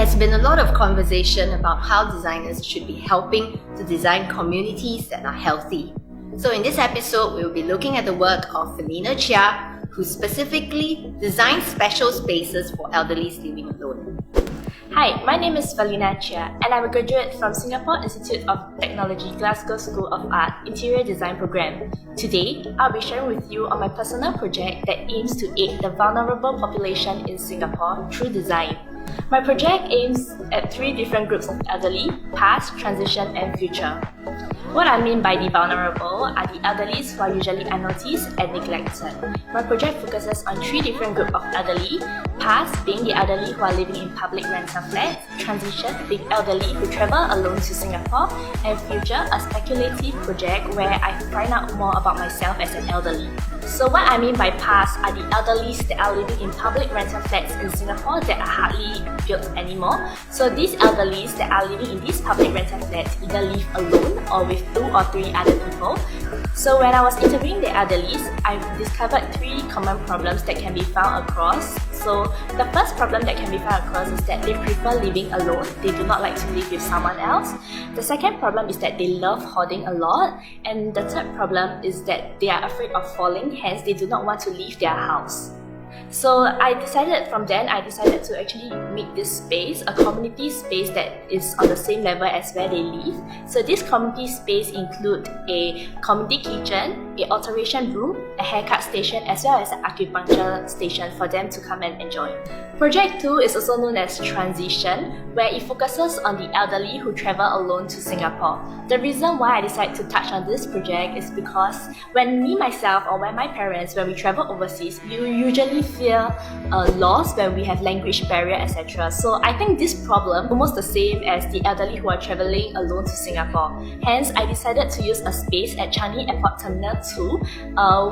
has been a lot of conversation about how designers should be helping to design communities that are healthy. So in this episode, we will be looking at the work of Felyna Chia, who specifically designs special spaces for elderly living alone. Hi, my name is Felyna Chia, and I'm a graduate from Singapore Institute of Technology Glasgow School of Art Interior Design Program. Today, I'll be sharing with you on my personal project that aims to aid the vulnerable population in Singapore through design. My project aims at 3 different groups of elderly: past, transition, and future. What I mean by the vulnerable are the elderly who are usually unnoticed and neglected. My project focuses on 3 different groups of elderly: past being the elderly who are living in public rental flats, transition being elderly who travel alone to Singapore, and future, a speculative project where I find out more about myself as an elderly. So what I mean by past are the elderly that are living in public rental flats in Singapore that are hardly built anymore. So these elderly that are living in these public rental flats either live alone or with 2 or 3 other people. So when I was interviewing the elderly, I discovered 3 common problems that can be found across. So the first problem that can be found across is that they prefer living alone. They do not like to live with someone else. The second problem is that they love hoarding a lot. And the third problem is that they are afraid of falling, hence they do not want to leave their house. So from then I decided to actually make this space a community space that is on the same level as where they live. So this community space include a community kitchen, a alteration room, a haircut station, as well as an acupuncture station for them to come and enjoy. Project 2 is also known as Transition, where it focuses on the elderly who travel alone to Singapore. The reason why I decided to touch on this project is because when my parents, when we travel overseas, we usually feel lost when we have language barrier, etc. So I think this problem is almost the same as the elderly who are traveling alone to Singapore. Hence, I decided to use a space at Changi Airport Terminal 2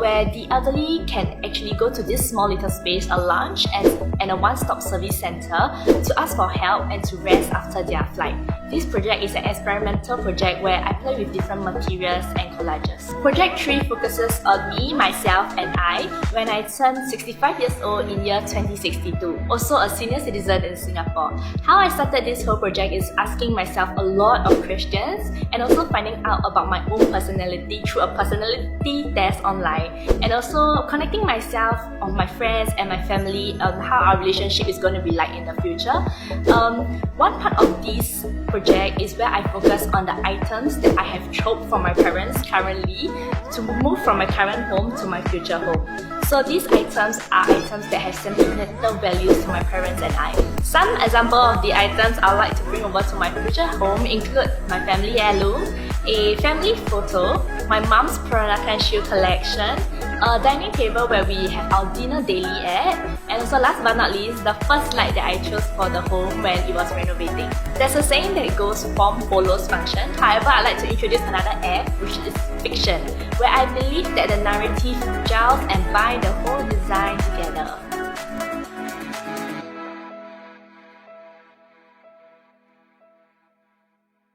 where the elderly can actually go to this small little space, a lounge and a one-stop service center to ask for help and to rest after their flight. This project is an experimental project where I play with different materials and collages. Project 3 focuses on me, myself, and I when I turned 65 years old in year 2062, also a senior citizen in Singapore. How I started this whole project is asking myself a lot of questions and also finding out about my own personality through a personality test online, and also connecting myself on my friends and my family on how our relationship is going to be like in the future. One part of this project is where I focus on the items that I have chopped from my parents currently to move from my current home to my future home. So these items are items that have sentimental values to my parents and I. Some example of the items I would like to bring over to my future home include my family heirloom, a family photo, my mom's Peranakan shoe collection, a dining table where we have our dinner daily at, and also last but not least, the first light that I chose for the home when it was renovating. There's a saying that goes form follows function. However, I'd like to introduce another F, which is fiction, where I believe that the narrative gels and bind the whole design together.